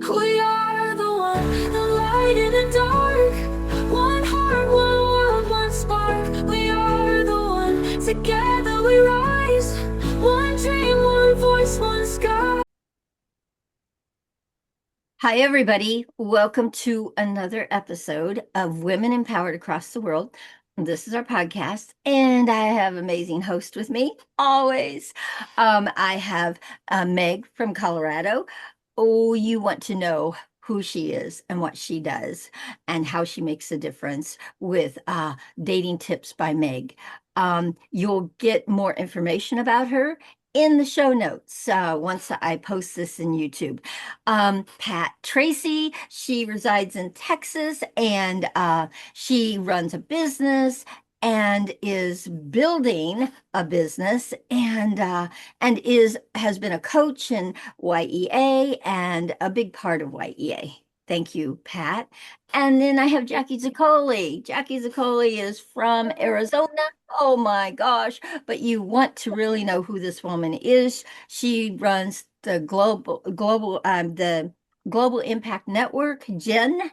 We are the one, the light in the dark. One heart, one world, one spark. We are the one, together we rise. One dream, one voice, one sky. Hi, everybody. Welcome to another episode of Women Empowered Across the World. This is our podcast, and I have an amazing host with me always. I have Meg from Colorado. Oh, you want to know who she is and what she does and how she makes a difference with Dating Tips by Meg. You'll get more information about her in the show notes once I post this in YouTube. Pat Tracy, she resides in Texas and she runs a business and is building a business and is has been a coach in YEA and a big part of YEA. Thank you, Pat. And then I have Jackie Zaccoli. Jackie Zaccoli is from Arizona. Oh my gosh, but you want to really know who this woman is. She runs the Global Impact Network, GEN,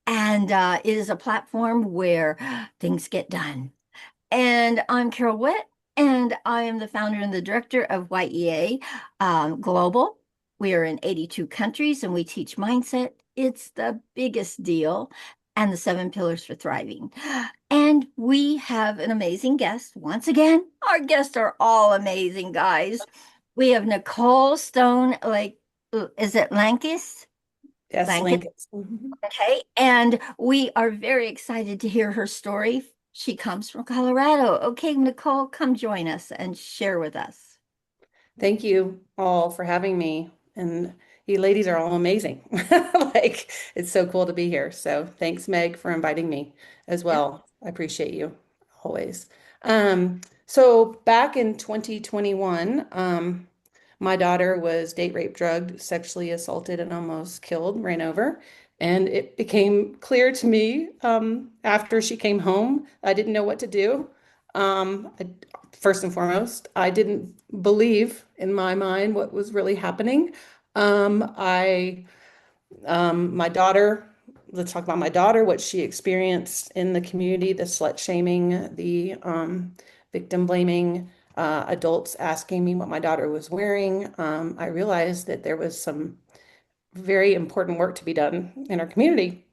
and it is a platform where things get done. And I'm Carol Witt, and I am the founder and the director of YEA Global. We are in 82 countries and we teach mindset. It's the biggest deal, and the 7 pillars for thriving. And we have an amazing guest. Once again, our guests are all amazing, guys. We have Nicole Stone, like, is it Lankes? Yes, Lankes. Lankes. Mhm. Okay. And we are very excited to hear her story. She comes from Colorado. Okay, Nicole, come join us and share with us. Thank you all for having me. And you ladies are all amazing. It's so cool to be here. So thanks, Meg, for inviting me as Yeah. well. I appreciate you always. So back in 2021, my daughter was date raped, drugged, sexually assaulted, and almost killed, ran over. And it became clear to me after she came home, I didn't know what to do. I, first and foremost, I didn't believe in my mind what was really happening. I, my daughter, let's talk about my daughter, what she experienced in the community, the slut shaming, the victim blaming, adults asking me what my daughter was wearing. I realized that there was some very important work to be done in our community.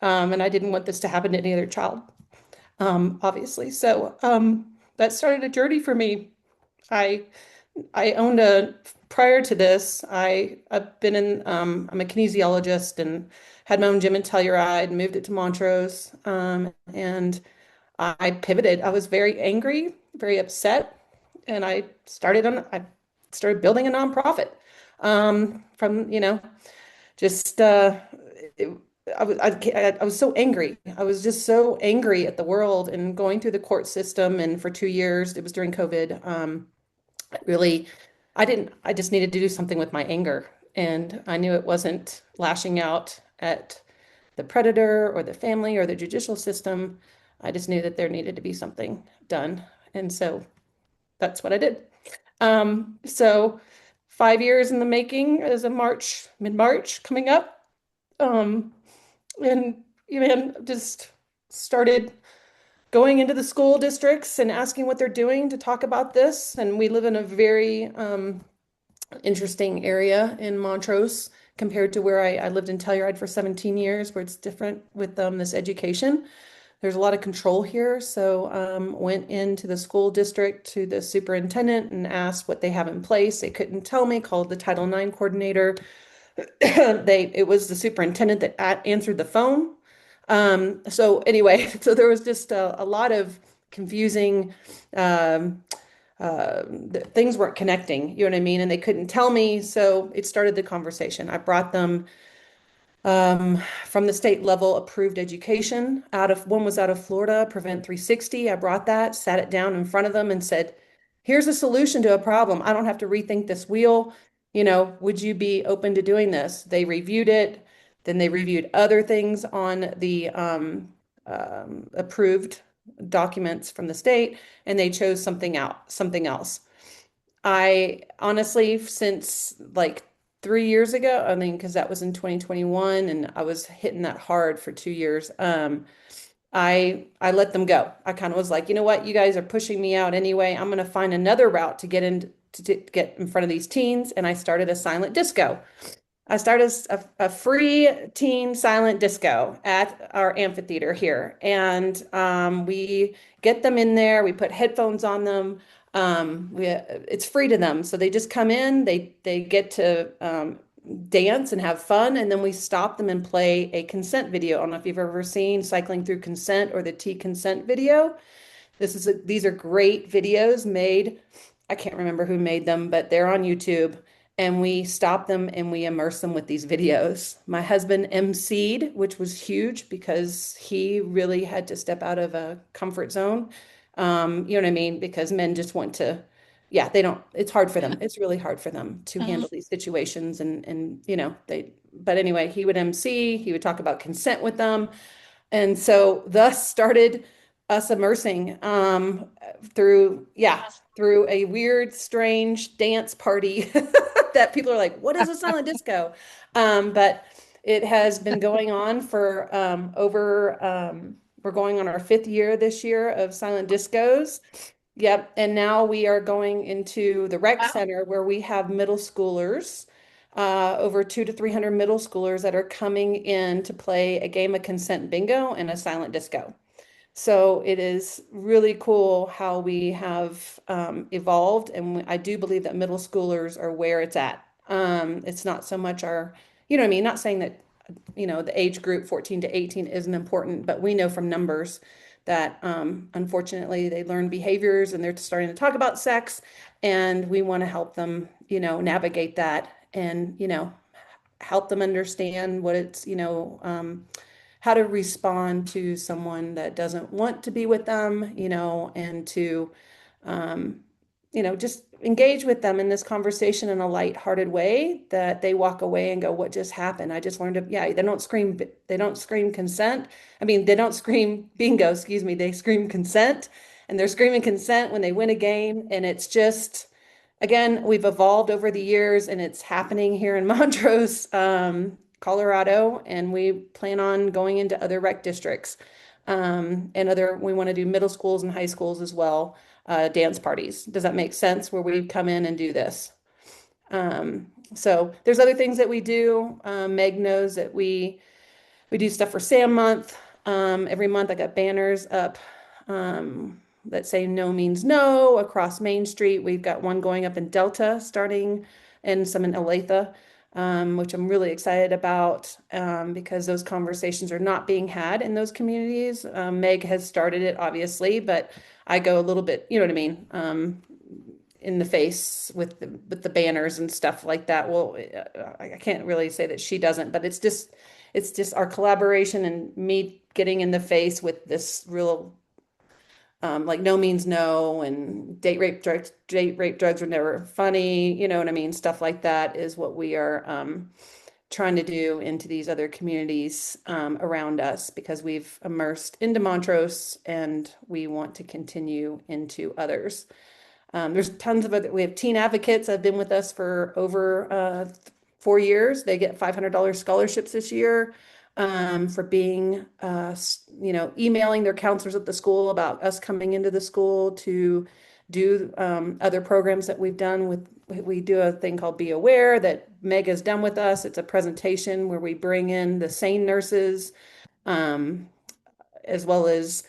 And I didn't want this to happen to any other child, obviously. So that started a journey for me. I I owned a prior to this, I've been in I'm a kinesiologist and had my own gym in Telluride, moved it to Montrose, and I pivoted. I was very angry, very upset, and I started building a nonprofit. From just it, I was so angry. I was just so angry at the world and going through the court system. And for 2 years, it was during COVID. Really, I just needed to do something with my anger. And I knew it wasn't lashing out at the predator or the family or the judicial system. I just knew that there needed to be something done. And so that's what I did. So 5 years in the making as a mid-March coming up. Um, and just started going into the school districts and asking what they're doing to talk about this. And we live in a very interesting area in Montrose compared to where I lived in Telluride for 17 years, where it's different with this education. There's a lot of control here. So went into the school district to the superintendent and asked what they have in place. They couldn't tell me, called the Title IX coordinator. It was the superintendent that answered the phone. So anyway, so there was just a lot of confusing um, things weren't connecting, you know what I mean? And they couldn't tell me. So it started the conversation. I brought them from the state level approved education one was out of Florida, Prevent 360. I brought that, sat it down in front of them and said, here's a solution to a problem. I don't have to rethink this wheel. Would you be open to doing this? They reviewed it. Then they reviewed other things on the approved documents from the state, and they chose something else. I honestly, since like 3 years ago, I mean, because that was in 2021 and I was hitting that hard for 2 years. I let them go. I kind of was like, you know what, you guys are pushing me out anyway. I'm going to find another route to get in to get in front of these teens, and I started a silent disco. I started a free teen silent disco at our amphitheater here, and we get them in there. We put headphones on them. It's free to them, so they just come in. They get to dance and have fun, and then we stop them and play a consent video. I don't know if you've ever seen Cycling Through Consent or the T Consent video. These are great videos made. I can't remember who made them, but they're on YouTube. And we stop them and we immerse them with these videos. My husband emceed, which was huge because he really had to step out of a comfort zone. You know what I mean? Because men just want to, yeah, they don't, it's hard for them. It's really hard for them to handle these situations and but anyway, he would MC, he would talk about consent with them. And so thus started us immersing through a weird, strange dance party that people are like, what is a silent disco? But it has been going on for we're going on our 5th year this year of silent discos. Yep. And now we are going into the rec center where we have middle schoolers, over 200 to 300 middle schoolers that are coming in to play a game of consent bingo and a silent disco. So it is really cool how we have evolved, and I do believe that middle schoolers are where it's at. It's not so much you know what I mean? Not saying that, the age group 14 to 18 isn't important, but we know from numbers that unfortunately they learn behaviors and they're starting to talk about sex, and we want to help them, navigate that and, help them understand what it's, how to respond to someone that doesn't want to be with them, and to, just engage with them in this conversation in a lighthearted way that they walk away and go, what just happened? I just learned to, yeah, they don't scream consent. I mean, they don't scream bingo, excuse me, they scream consent, and they're screaming consent when they win a game. And it's just, again, we've evolved over the years, and it's happening here in Montrose, Colorado, and we plan on going into other rec districts. We want to do middle schools and high schools as well, dance parties. Does that make sense where we come in and do this? So there's other things that we do. Meg knows that we do stuff for Sam Month. Every month I got banners up that say no means no across Main Street. We've got one going up in Delta starting, and some in Olathe, which I'm really excited about, because those conversations are not being had in those communities. Meg has started it, obviously, but I go a little bit, you know what I mean, in the face with the banners and stuff like that. Well, I can't really say that she doesn't, but it's just our collaboration and me getting in the face with this real, like no means no, and date rape drugs are never funny, you know what I mean? Stuff like that is what we are trying to do into these other communities around us, because we've immersed into Montrose and we want to continue into others. There's tons of we have teen advocates that have been with us for over 4 years. They get $500 scholarships this year for being, emailing their counselors at the school about us coming into the school to do other programs that we've done. We do a thing called Be Aware that Meg has done with us. It's a presentation where we bring in the SANE nurses, as well as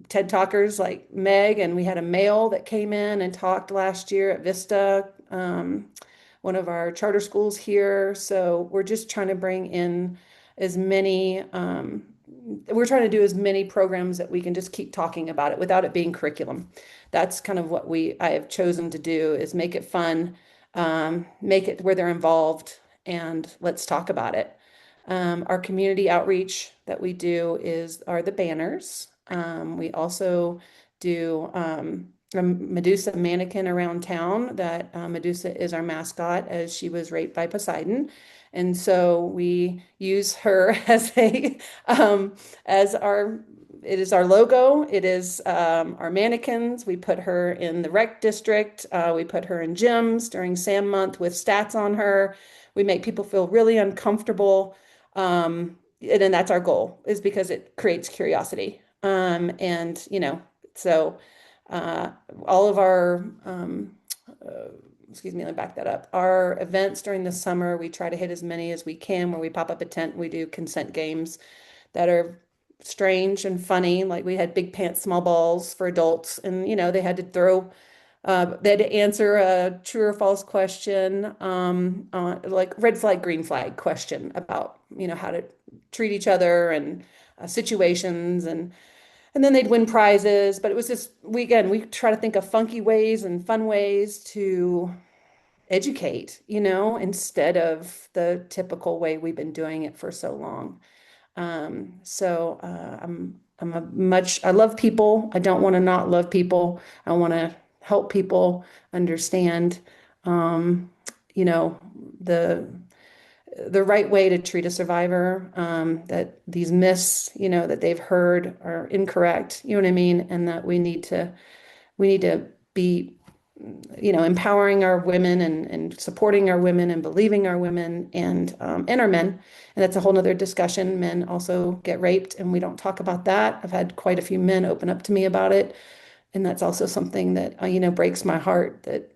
TED talkers like Meg, and we had a male that came in and talked last year at Vista, one of our charter schools here. So we're just trying to bring in as many, we're trying to do as many programs that we can just keep talking about it without it being curriculum. That's kind of what I have chosen to do, is make it fun, make it where they're involved, and let's talk about it. Our community outreach that we do are the banners. We also do a Medusa mannequin around town. That Medusa is our mascot, as she was raped by Poseidon. And so we use her as it is our logo. It is our mannequins. We put her in the rec district. We put her in gyms during SAM month with stats on her. We make people feel really uncomfortable. And then that's our goal, is because it creates curiosity. And, so uh, all of our, excuse me, let me back that up. Our events during the summer, we try to hit as many as we can where we pop up a tent. We do consent games that are strange and funny. Like we had big pants, small balls for adults, and they had to they had to answer a true or false question, like red flag, green flag question about how to treat each other and situations, and then they'd win prizes. But it was just we try to think of funky ways and fun ways to educate, instead of the typical way we've been doing it for so long. I love people. I don't want to not love people. I want to help people understand, um, you know, the the right way to treat a survivor, that these myths, that they've heard are incorrect, you know what I mean? And that we need to be empowering our women and supporting our women and believing our women and our men. And that's a whole nother discussion. Men also get raped, and we don't talk about that. I've had quite a few men open up to me about it. And that's also something that, breaks my heart, that,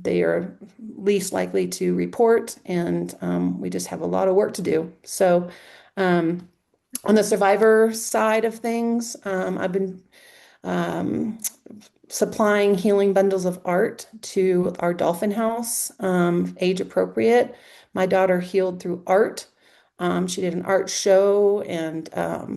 they are least likely to report. And we just have a lot of work to do. So um, on the survivor side of things, I've been um, supplying healing bundles of art to our dolphin house, age appropriate. My daughter healed through art. She did an art show and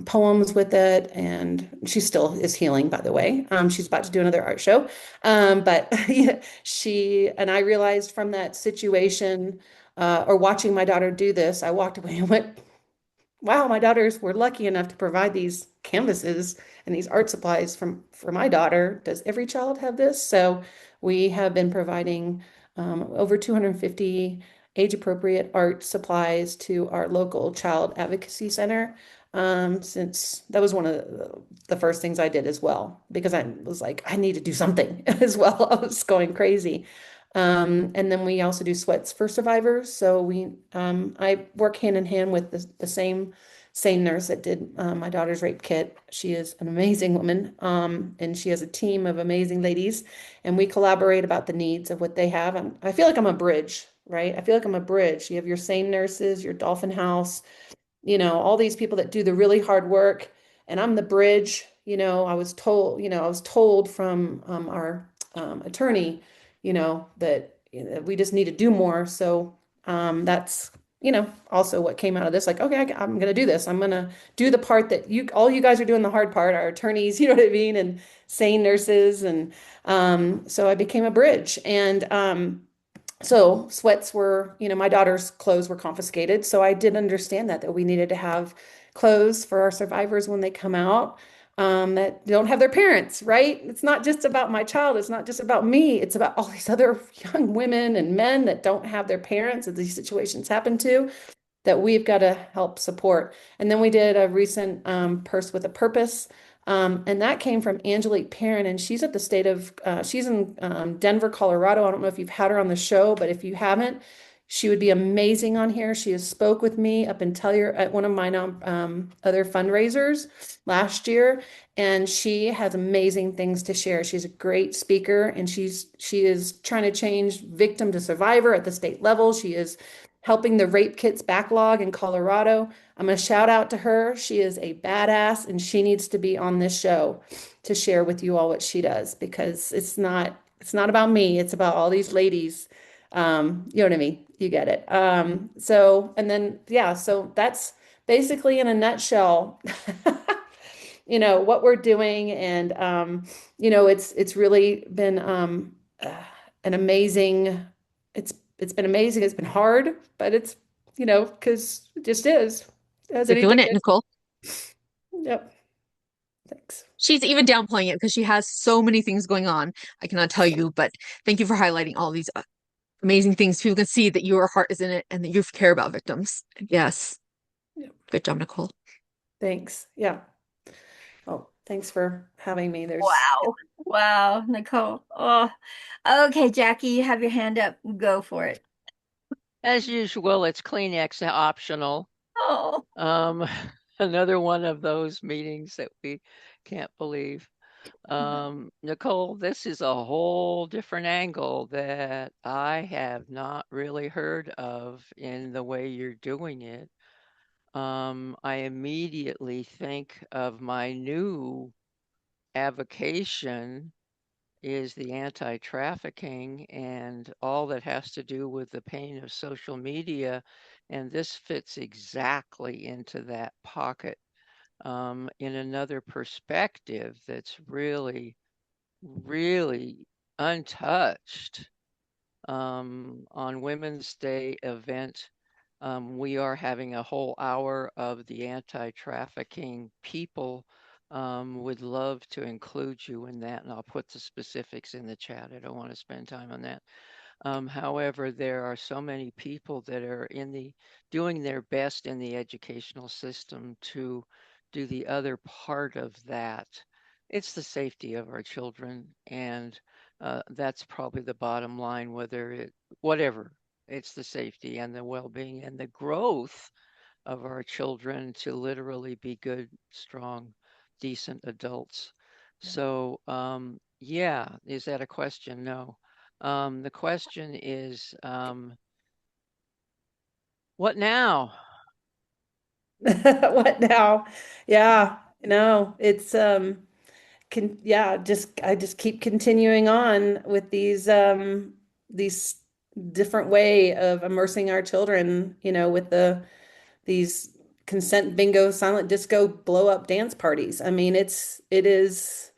poems with it, and she still is healing, by the way. She's about to do another art show. But yeah, she and I realized from that situation, or watching my daughter do this, I walked away and went, wow, my daughters were lucky enough to provide these canvases and these art supplies for my daughter. Does every child have this? So we have been providing over 250 age-appropriate art supplies to our local child advocacy center, since that was one of the first things I did as well, because I was like, I need to do something as well. I was going crazy. And then we also do sweats for survivors. So I work hand in hand with the same nurse that did my daughter's rape kit. She is an amazing woman, and she has a team of amazing ladies, and we collaborate about the needs of what they have. I feel like I'm a bridge, right? I feel like I'm a bridge. You have your same nurses, your Dolphin House, all these people that do the really hard work, and I'm the bridge. I was told from our attorney, that we just need to do more. So that's also what came out of this. Like, okay, I'm gonna do this. I'm gonna do the part that all you guys are doing the hard part, our attorneys, you know what I mean, and sane nurses, and so I became a bridge. And so sweats were, my daughter's clothes were confiscated. So I did understand that we needed to have clothes for our survivors when they come out, that don't have their parents, right? It's not just about my child. It's not just about me. It's about all these other young women and men that don't have their parents that these situations happen to, that we've got to help support. And then we did a recent Purse with a Purpose. And that came from Angelique Perrin, and she's in Denver, Colorado. I don't know if you've had her on the show, but if you haven't, she would be amazing on here. She has spoke with me up until at one of my other fundraisers last year, and she has amazing things to share. She's a great speaker, and she is trying to change victim to survivor at the state level. She is helping the rape kits backlog in Colorado. I'm going to shout out to her. She is a badass, and she needs to be on this show to share with you all what she does, because it's not about me. It's about all these ladies. You know what I mean? You get it. And then, yeah, so that's basically in a nutshell, what we're doing. And, it's really been, an amazing, it's been amazing. It's been hard, but it's, because it just is, as You're doing anything it, is. Nicole. Yep. Thanks. She's even downplaying it because she has so many things going on. I cannot tell you, but thank you for highlighting all these amazing things. People can see that your heart is in it and that you care about victims. Yes. Yep. Good job, Nicole. Thanks. Yeah. Oh, thanks for having me. Wow. Wow, Nicole. Oh, okay, Jackie, you have your hand up. Go for it. As usual, it's Kleenex optional. Oh, Another one of those meetings that we can't believe. Nicole, this is a whole different angle that I have not really heard of in the way you're doing it. I immediately think of my new avocation is the anti-trafficking and all that has to do with the pain of social media. And this fits exactly into that pocket in another perspective that's really, really untouched. On Women's Day event, we are having a whole hour of the anti-trafficking people. Would love to include you in that, and I'll put the specifics in the chat. I don't want to spend time on that. However, there are so many people that are doing their best in the educational system to do the other part of that. It's the safety of our children, and that's probably the bottom line, whatever, it's the safety and the well-being and the growth of our children to literally be good, strong, decent adults. So, yeah, is that a question? No. The question is, what now? What now? Yeah, no, it's yeah, I just keep continuing on with these different way of immersing our children, with these consent bingo, silent disco, blow up dance parties. I mean, it is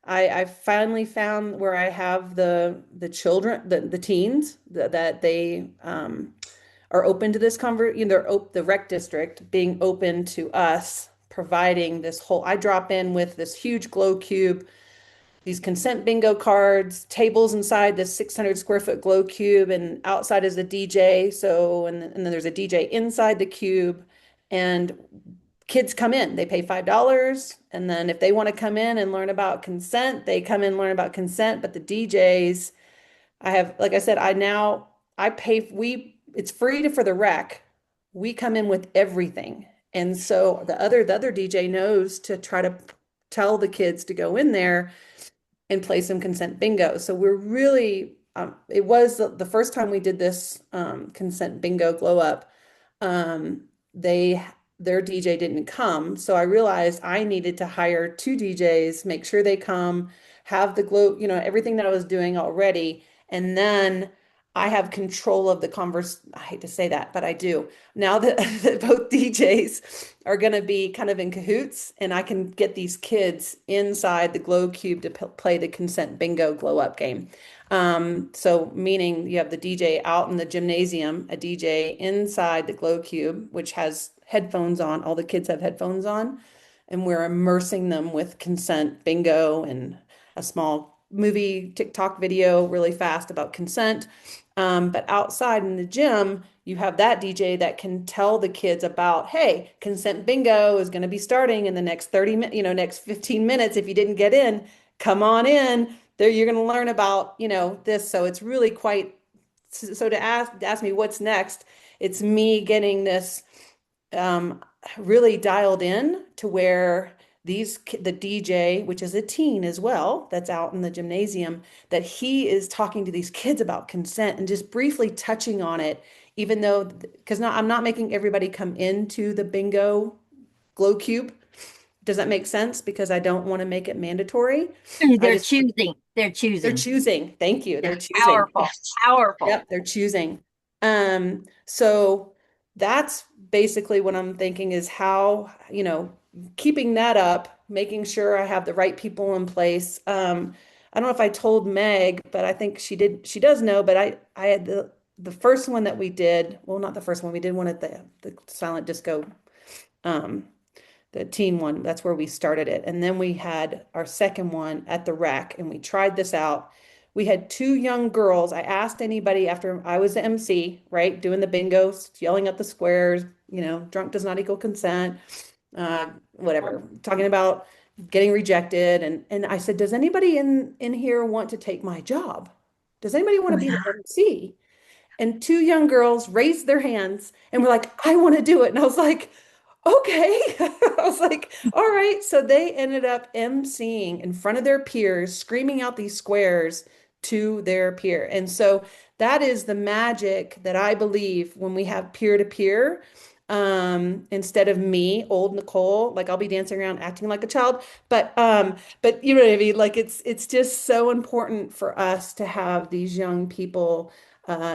I finally found where I have the children, the teens that they are open to this the rec district being open to us providing this whole, I drop in with this huge glow cube, these consent bingo cards, tables inside this 600 square foot glow cube, and outside is a DJ. So, and then there's a DJ inside the cube, and kids come in, they pay $5. And then if they want to come in and learn about consent, they come in and learn about consent. But the DJs, I have, like I said, I pay, it's free for the rec. We come in with everything. And so the other DJ knows to try to tell the kids to go in there and play some consent bingo. So we're really, it was the first time we did this consent bingo glow up. Um, they their DJ didn't come, so I realized I needed to hire two DJs, make sure they come, have the glow, everything that I was doing already, and then I have control of the converse. I hate to say that, but I do. Now that, that both DJs are going to be kind of in cahoots, and I can get these kids inside the glow cube to play the consent bingo glow up game. So meaning you have the DJ out in the gymnasium, a DJ inside the glow cube, which has headphones on. All the kids have headphones on, and we're immersing them with consent bingo and a small movie TikTok video really fast about consent. But outside in the gym, you have that DJ that can tell the kids about, hey, consent bingo is going to be starting in the next 30 minutes, next 15 minutes. If you didn't get in, come on in. There, you're going to learn about, this. So it's really quite, so to ask me what's next, it's me getting this really dialed in to where the DJ, which is a teen as well, that's out in the gymnasium, that he is talking to these kids about consent and just briefly touching on it, even though, because I'm not making everybody come into the bingo glow cube. Does that make sense? Because I don't want to make it mandatory. they're choosing. They're They're choosing. choosing. Thank you. They're That's choosing. powerful. Yes. Powerful. Yep, they're choosing. So that's basically what I'm thinking is how, keeping that up, making sure I have the right people in place. I don't know if I told Meg, but I think she does know, but I had the first one that we did, well, not the first one, we did one at the silent disco, um, the teen one. That's where we started it. And then we had our second one at the rec, and we tried this out. We had two young girls. I asked anybody after I was the MC, right, doing the bingos, yelling at the squares, drunk does not equal consent, whatever, talking about getting rejected. And I said, does anybody in here want to take my job? Does anybody want to be the MC? And two young girls raised their hands and were like, I want to do it. And I was like, okay. I was like, all right. So they ended up emceeing in front of their peers, screaming out these squares to their peer. And so that is the magic that I believe when we have peer to peer. Instead of me, old Nicole, like I'll be dancing around acting like a child, but you know what I mean? Like it's just so important for us to have these young people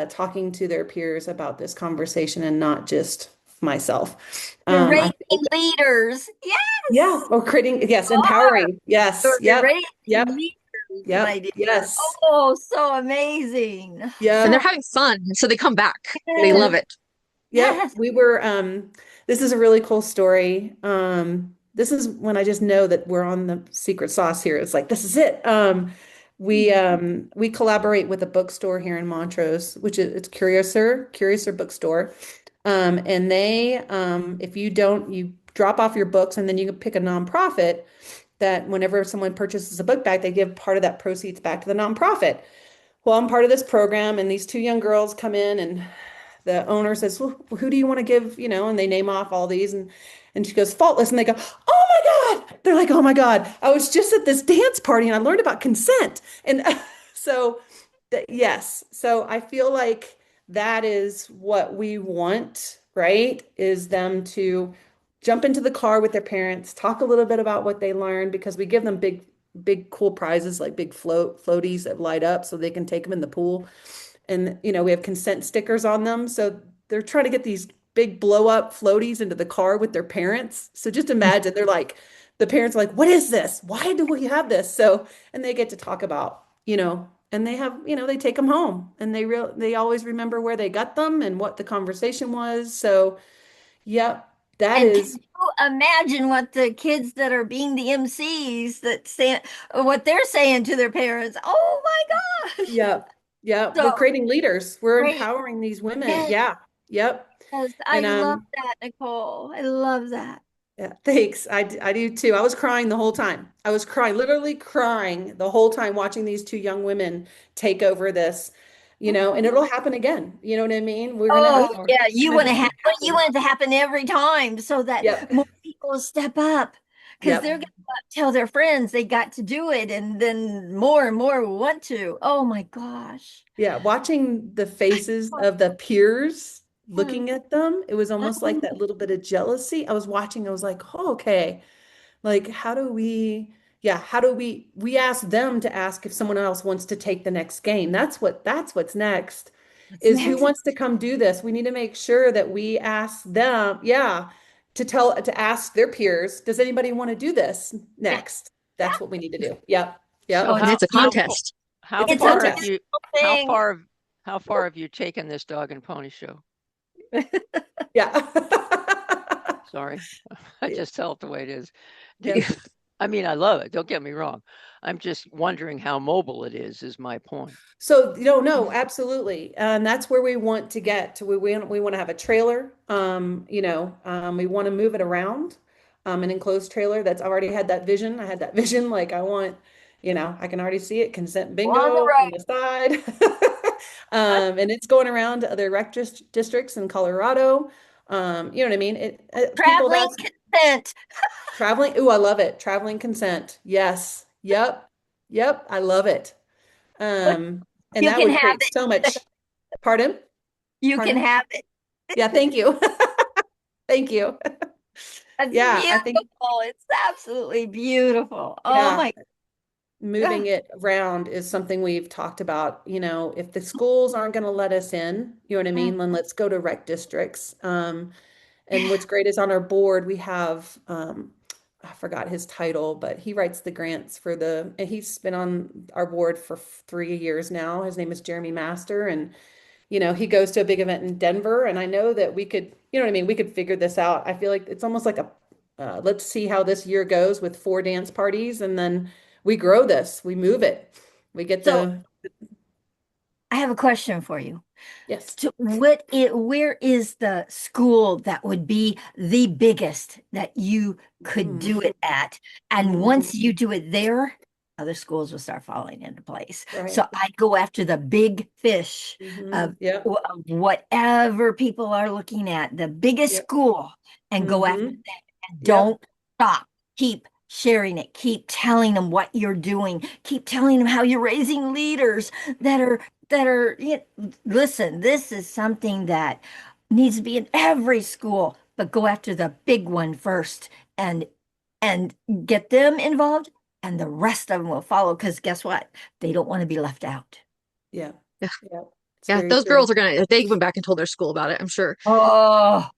talking to their peers about this conversation and not just myself. You're I raising feel like, leaders. yeah, Yes. or creating, yes, Are. empowering. Yes, You're yep, raising yep, leaders, my yep, dear. yes, Oh, so amazing. And they're yep. So, having fun, so they come back. They They yes, love do. it. Yep, yes. we were this is a really cool story. This is when I just know that we're on the secret sauce here. It's like this is it. We collaborate with a bookstore here in Montrose, which is it's Curiouser Bookstore. And they if you don't you drop off your books and then you can pick a nonprofit that whenever someone purchases a book back, they give part of that proceeds back to the nonprofit. Well, I'm part of this program, and these two young girls come in, and the owner says, well, who do you want to give, and they name off all these, and she goes, Faultless, and they go, oh my God. They're like, oh my God, I was just at this dance party and I learned about consent. And so yes, so I feel like that is what we want, right? Is them to jump into the car with their parents, talk a little bit about what they learned because we give them big cool prizes like big floaties that light up so they can take them in the pool. And we have consent stickers on them. So they're trying to get these big blow up floaties into the car with their parents. So just imagine they're like, the parents are like, what is this? Why do we have this? So, and they get to talk about, and they have, they take them home and they always remember where they got them and what the conversation was. So, yep, that And can is, you imagine what the kids that are being the MCs that say what they're saying to their parents? Oh my gosh. yep, yep. So We're creating leaders. We're great. empowering these women. Yes, Yeah, yep. yes. I And love that, Nicole. I love that. yeah, thanks. I do too. I was crying the whole time. I was crying, literally crying the whole time watching these two young women take over this, and it'll happen again. You know what I mean? We're gonna Oh, have Or yeah, you gonna want to have have it you happen. want it to happen every time so that Yep. more people step up because they're Yep. gonna tell their friends they got to do it, and then more and more will want to. Oh my gosh. Yeah. Watching the faces of the peers Yes. looking at them, it was almost like that little bit of jealousy. I was watching, I was like, oh, okay. Like, we ask them to ask if someone else wants to take the next game. That's what's next What's is who next? wants to come do this. We need to make sure that we ask them, yeah, to ask their peers, does anybody want to do this Yeah. next? That's what we need to do. Yep. so Yep. And it's a contest. how It's a It's a far have contest. you beautiful how thing. far how far have you taken this dog and pony show? Yeah. Sorry, I Yeah. just tell it the way it is. Do Yep. you, I mean, I love it. Don't get me wrong. I'm just wondering how mobile it is my point. So, no, absolutely. And that's where we want to get to. We want to have a trailer. We want to move it around, an enclosed trailer that's already had that vision. I had that vision. Like I want, I can already see it, consent On the bingo on the side. road. And it's going around to other districts in Colorado. You know what I mean? People have Traveling asked consent. traveling. Ooh, I love it. Traveling consent. Yes. Yep. Yep. I love it. And You that can would have create it. so much, pardon? You can Pardon? have it. Yeah, thank you. Thank you. That's Yeah, I think, beautiful. It's absolutely beautiful. Oh yeah, my moving God. it around is something we've talked about. If the schools aren't going to let us in, you know what I mean? Then let's go to rec districts. And what's great is on our board, we have, I forgot his title, but he writes the grants and he's been on our board for 3 years now. His name is Jeremy Master. And he goes to a big event in Denver, and I know that we could, you know what I mean? We could figure this out. I feel like it's almost like let's see how this year goes with 4 dance parties, and then we grow this, we move it, we get So the, I have a question for you. yes. So where is the school that would be the biggest that you could Mm, do it at? And mm. once you do it there, other schools will start falling into place. Right. So I go after the big fish of, Yep. of whatever people are looking at, the biggest Yep. school, and go after Mhm. that. And Yep. don't stop. Keep sharing it. Keep telling them what you're doing. Keep telling them how you're raising leaders listen, this is something that needs to be in every school, but go after the big one first and and get them involved, and the rest of them will follow, because guess what? They don't want to be left out. Yeah. Yeah. Yeah. It's Yeah. very Those true. girls are gonna, they went back and told their school about it, I'm sure. Oh,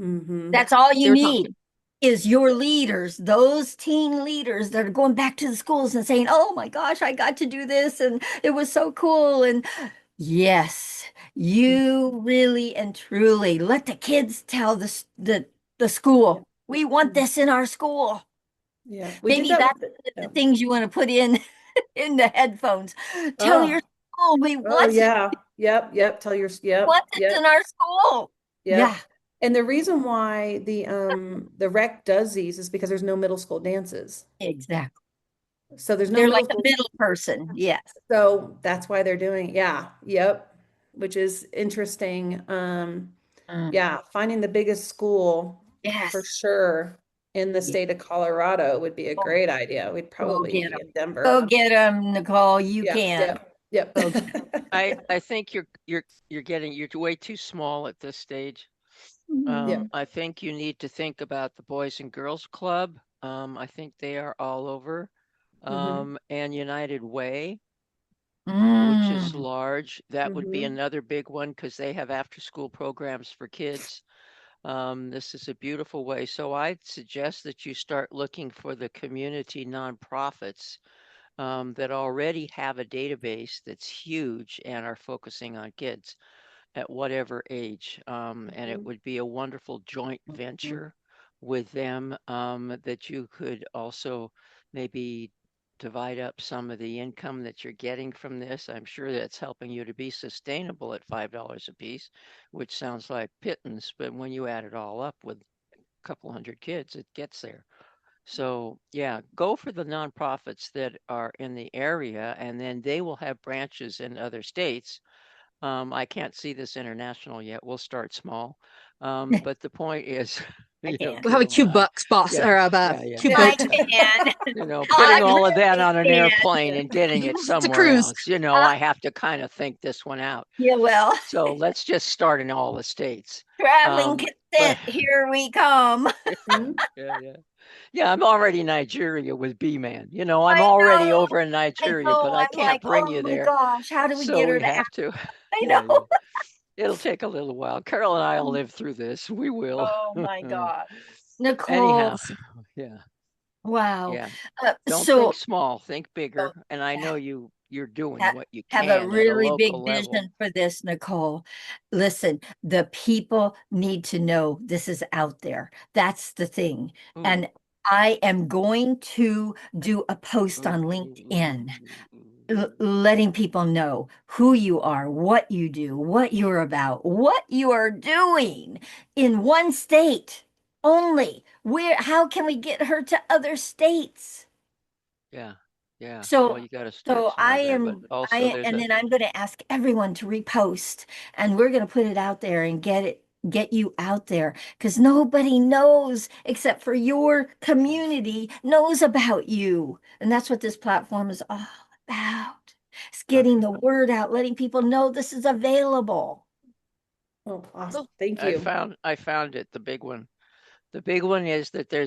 Mm-hmm. that's all They you were need talking. is your leaders, those teen leaders that are going back to the schools and saying, "Oh my gosh, I got to do this and it was so cool." And yes, you really and truly let the kids tell the Yeah. school, "We want this in our school." Yeah. We did Maybe that that's with the yeah. things you want to put in in the headphones. Tell your Oh, school we oh yeah. Yep. Yep. Tell your want yep. this in Yep. our school. Yeah, Yep. And the reason why the rec does these is because there's no middle school dances. exactly. So there's no They're middle like a school. middle person. Yes. So that's why they're doing it. Yeah. Yep. Which is interesting. Mm. Yeah, finding the biggest school for Yes. sure in the Yeah. state of Colorado would be a Oh, great idea. We'd go probably get be them. in Go Denver. get them, Nicole. You Yep, can. yep, yep. Go get I think you're way too small at this stage. Yep. I think you need to think about the Boys and Girls Club. I think they are all over. Mm-hmm. And United Way, which is Mm. large. That would be Mm-hmm. another big one because they have after school programs for kids. This is a beautiful way. So I'd suggest that you start looking for the community nonprofits that already have a database that's huge and are focusing on kids at whatever age. And it would be a wonderful joint venture with them that you could also maybe divide up some of the income that you're getting from this. I'm sure that's helping you to be sustainable at $5 a piece, which sounds like pittance, but when you add it all up with a couple hundred kids, it gets there. So, yeah, go for the nonprofits that are in the area, and then they will have branches in other states. I can't see this international yet. We'll start small. But the point is, I can. We'll have a Karen, cute bucks boss yeah, or a yeah, yeah. cute I boat. can. Putting I all of that really on an airplane can. and getting it It's a somewhere cruise. else, Uh, I have to kind of think this one out. yeah, well, So let's just start in all the states. traveling But consent, here we come. Mm-hmm. yeah, yeah. Yeah, I'm already in Nigeria with B-Man. I'm I already know. over in I Nigeria, know. but I I'm can't like, bring oh you my there. gosh, how do we So get her we to have to. I Yeah, know. yeah. It'll take a little while. Carol and I'll live through this. We will. Oh my God. Nicole, Anyhow, yeah, wow. yeah. Don't think So small, think so bigger. And I know you're doing ha- what you have a can at a really local big level. vision for this, Nicole. Listen, the people need to know this is out there. That's the thing. Ooh, And I am going to do a post ooh, on ooh, ooh, LinkedIn, ooh, ooh. letting people know who you are, what you do, what you're about, what you are doing in one state only. How can we get her to other states? Yeah, yeah. Well, So, you got to start so I small there, but am, also there's and a then I'm going to ask everyone to repost, and we're going to put it out there and get you out there, because nobody knows except for your community knows about you. And that's what this platform is all about. It's getting okay. the word out, letting people know this is available. Oh, awesome. Well, Thank you. I found it, the big one. The big one is that there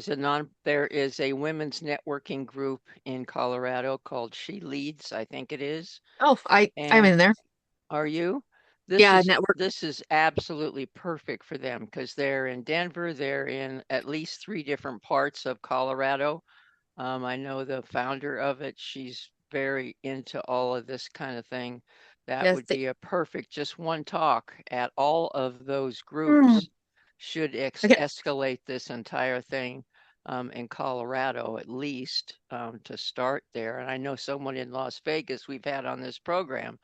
is a women's networking group in Colorado called She Leads, I think it is. oh, I'm And in there. are you? Yeah, network. This is absolutely perfect for them because they're in Denver, they're in at least three different parts of Colorado. I know the founder of it. She's very into all of this kind of thing. That Yes, would be a perfect, just one talk at all of those Mm, groups should okay. escalate this entire thing in Colorado, at least to start there. And I know someone in Las Vegas we've had on this program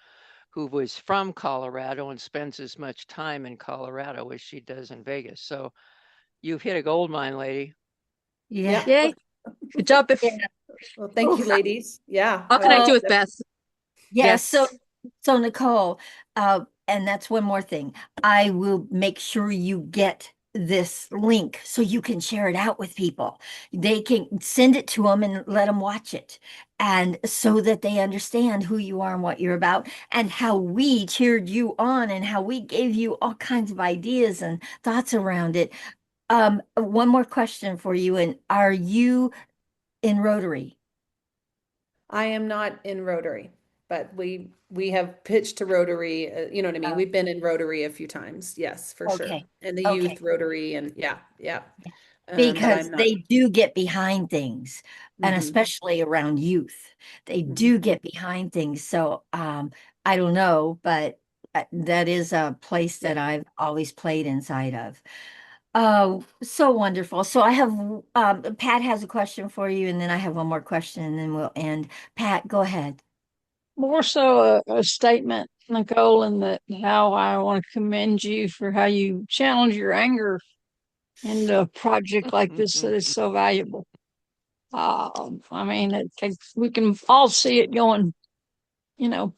who was from Colorado and spends as much time in Colorado as she does in Vegas. So you've hit a gold mine, lady. yeah. Yep. Yay. Good job. Yeah. Well, thank you, ladies. Yeah, I'll I will connect you Well, with Beth. yes. So, Yes. so Nicole, and that's one more thing. I will make sure you get this link so you can share it out with people. They can send it to them and let them watch it. And so that they understand who you are and what you're about and how we cheered you on and how we gave you all kinds of ideas and thoughts around it. One more question for you. And are you in Rotary? I am not in Rotary, but we have pitched to Rotary, you know what I mean? Oh, We've been in Rotary a few times. Yes, for sure. okay. And the Okay. youth Rotary and yeah, yeah. But Because I'm not. they do get behind things, and Mhm. especially around youth, they Mhm. do get behind things. So I don't know, but that is a place Yeah. that I've always played inside of. Oh, so wonderful. So I have Pat has a question for you, and then I have one more question, and then we'll end. Pat, go ahead. More so a statement, Nicole, in that how I want to commend you for how you channeled your anger into a project like this that is so valuable. I mean, we can all see it going,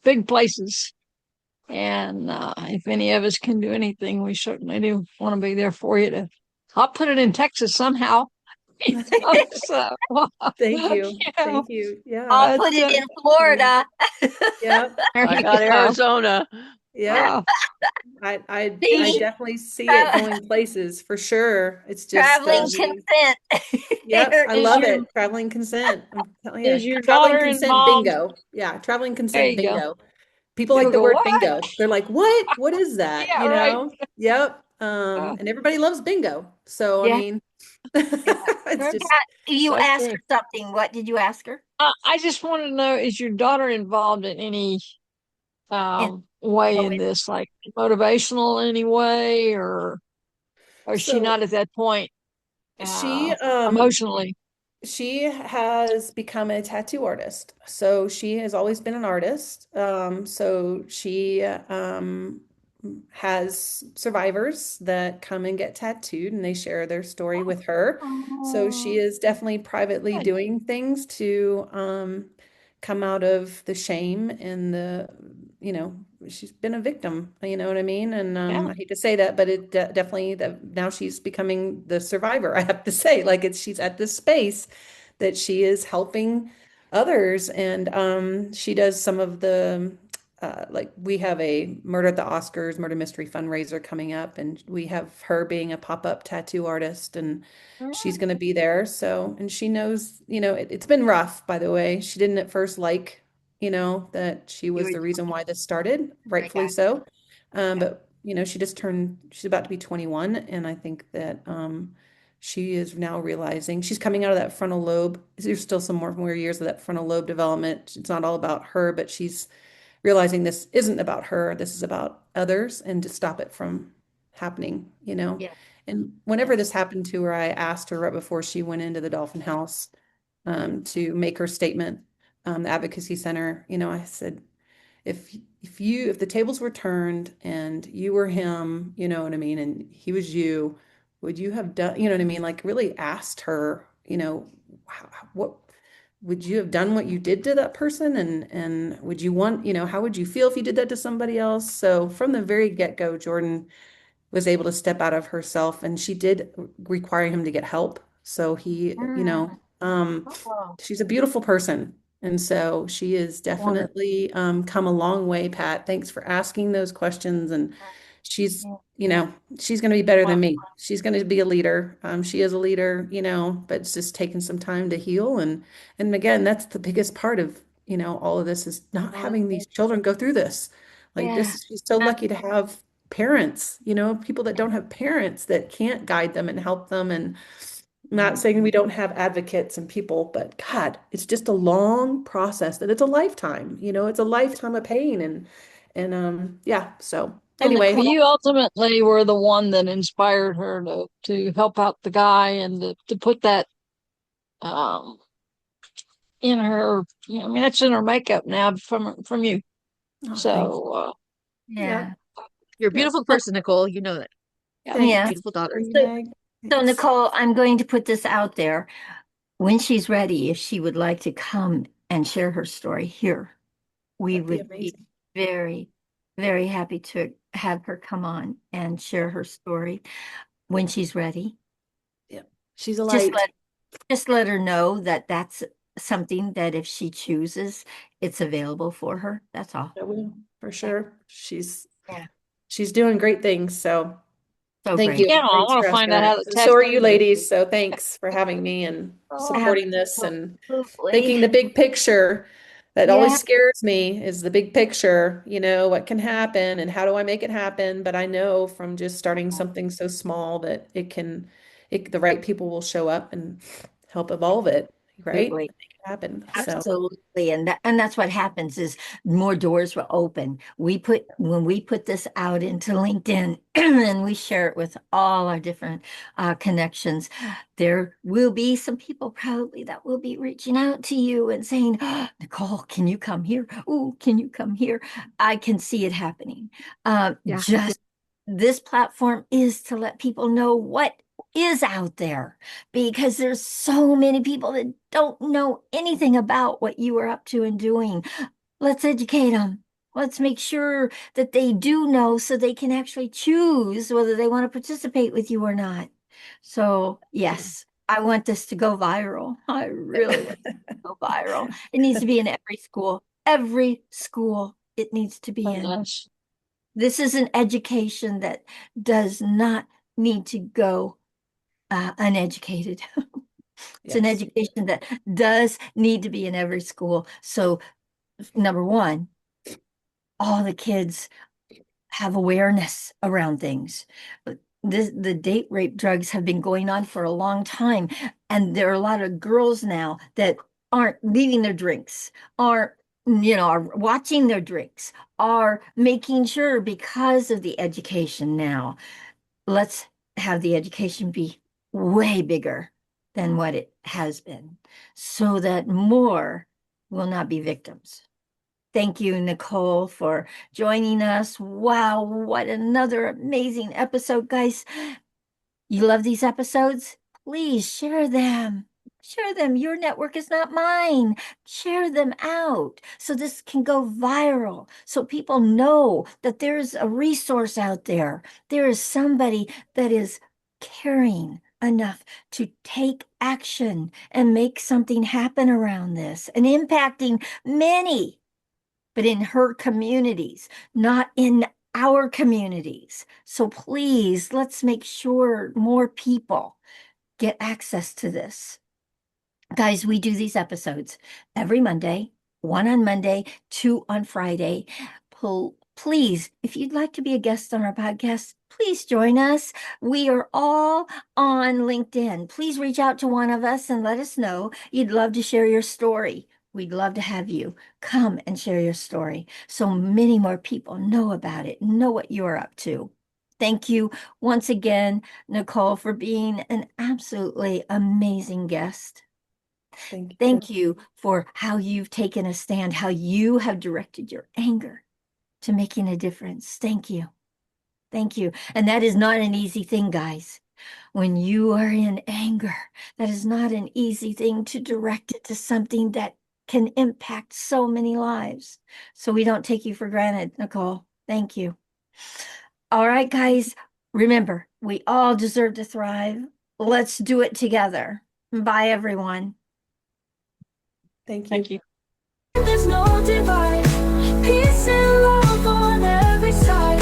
big places. And if any of us can do anything, we certainly do want to be there for you. I'll put it in Texas somehow. So, Thank you. you know, Thank you. Yeah. I'll but put it in Yeah. Florida. Yep. there I you got go. Arizona. Yep. Uh, I See, definitely see it tra- going places for sure. It's just traveling we consent. yep, I is love your it. Traveling consent. I'm telling you. is your Traveling daughter consent involved? bingo. Yeah, traveling There consent you go. bingo. People like People the go, word what? bingo. They're like, "What? What is that?" Yeah, You right. know? Yep. Uh, And everybody loves bingo. So, I Yeah. mean, Yeah. it's just Pat, you so asked true. her something. What did you ask her? I just want to know, is your daughter involved in any And way oh, in this, like motivational in any way, or is she so not at that point she emotionally? she has become a tattoo artist. So she has always been an artist. So she has survivors that come and get tattooed and they share their story with her. So she oh, is definitely privately Good. doing things to come out of the shame and you know, she's been a victim, you know what I mean? And Yeah. I hate to say that, but it definitely that now she's becoming the survivor, I have to say. Like she's at this space that she is helping others and she does some of the like we have a Murder at the Oscars murder mystery fundraiser coming up and we have her being a pop-up tattoo artist and she's going to be there. So, and she knows, you know, it's been rough, by the way. She didn't at first like, you know, that she you was were the reason doing why this started, I rightfully got so. yeah. But, you know, she's about to be 21. And I think that she is now realizing she's coming out of that frontal lobe. There's still some more years of that frontal lobe development. It's not all about her, but she's realizing this isn't about her, this is about others and to stop it from happening, you know. Yeah. And Yeah. whenever this happened to her, I asked her right before she went into the Dolphin House to make her statement, the Advocacy Center, you know, I said, if the tables were turned and you were him, you know what I mean, and he was you, would you have done, you know what I mean, like really asked her, you know, what would you have done what you did to that person and would you want, you know, how would you feel if you did that to somebody else? So from the very get-go, Jordan was able to step out of herself and she did require him to get help. So he, you know, Mm. Oh, she's a beautiful person. And so she is wonderful. definitely come a long way, Pat. Thanks for asking those questions. And she's, Yeah. you know, she's going to be better Well, than me. She's going to be a leader. She is a leader, you know, but it's just taking some time to heal. And again, that's the biggest part of, you know, all of this is not having these children go through this. Like Yeah. this, she's so lucky to have parents, you know, people that don't have parents that can't guide them and help them. And not saying we don't have advocates and people, but God, it's just a long process that it's a lifetime, you know, it's a lifetime of pain and yeah. So So anyway, well, Nicole, you ultimately were the one that inspired her to help out the guy and to put that um in her. I mean, that's in her makeup now from you. oh, thanks. So Yeah, yeah. You're a yeah, beautiful person, Nicole. You know that. yeah, Yeah. thanks. Beautiful daughter. Lady So, Mag, so thanks. Nicole, I'm going to put this out there. when she's ready, if she would like to come and share her story here, we That'd be would be amazing. very, very happy to have her come on and share her story when she's ready. Yeah. She's a Just light. let her know that that's something that if she chooses, it's available for her. That's all. I will, for sure. She's Yeah. doing great things. So So thank great. you. Yeah, I Thanks want for to find asking out how that. the And so are you tattoo. ladies. So thanks for having me and Oh, supporting this and Absolutely. thinking the big picture. That Yeah. always scares me is the big picture, what can happen and how do I make it happen? But I know from just starting something so small that the right people will show up and help evolve it, right? Absolutely. Make it happen. So Absolutely. And that's what happens is more doors will open. When we put this out into LinkedIn and we share it with all our different connections, there will be some people probably that will be reaching out to you and saying, "Oh, Nicole, can you come here? Oh, can you come here?" I can see it happening. Yeah. Just this platform is to let people know what is out there because there's so many people that don't know anything about what you are up to and doing. Let's educate them. Let's make sure that they do know so they can actually choose whether they want to participate with you or not. So, yes, I want this to go viral. I really want it to go viral. It needs to be in every school. Every school it needs to be in. nice. This is an education that does not need to go uneducated. It's an yes. education that does need to be in every school. So, number one, all the kids have awareness around things. The date rape drugs have been going on for a long time, and there are a lot of girls now that aren't leaving their drinks, are watching their drinks, are making sure because of the education now. Let's have the education be way bigger than what it has been so that more will not be victims. Thank you, Nicole, for joining us. Wow, what another amazing episode, guys. You love these episodes? Please share them. Share them. Your network is not mine. Share them out so this can go viral, so people know that there's a resource out there. There is somebody that is caring enough to take action and make something happen around this and impacting many, but in her communities, not in our communities. So please, let's make sure more people get access to this. Guys, we do these episodes every Monday, one on Monday, two on Friday. Please, if you'd like to be a guest on our podcast, please join us. We are all on LinkedIn. Please reach out to one of us and let us know you'd love to share your story. We'd love to have you come and share your story so many more people know about it, know what you're up to. Thank you once again, Nicole, for being an absolutely amazing guest. Thank you. Thank you for how you've taken a stand, how you have directed your anger to making a difference. Thank you. Thank you. And that is not an easy thing, guys. When you are in anger, that is not an easy thing to direct it to something that can impact so many lives. So we don't take you for granted, Nicole. Thank you. All right, guys, remember, we all deserve to thrive. Let's do it together. Bye, everyone. Thank you. Thank you. There's no divide, peace and love on every side.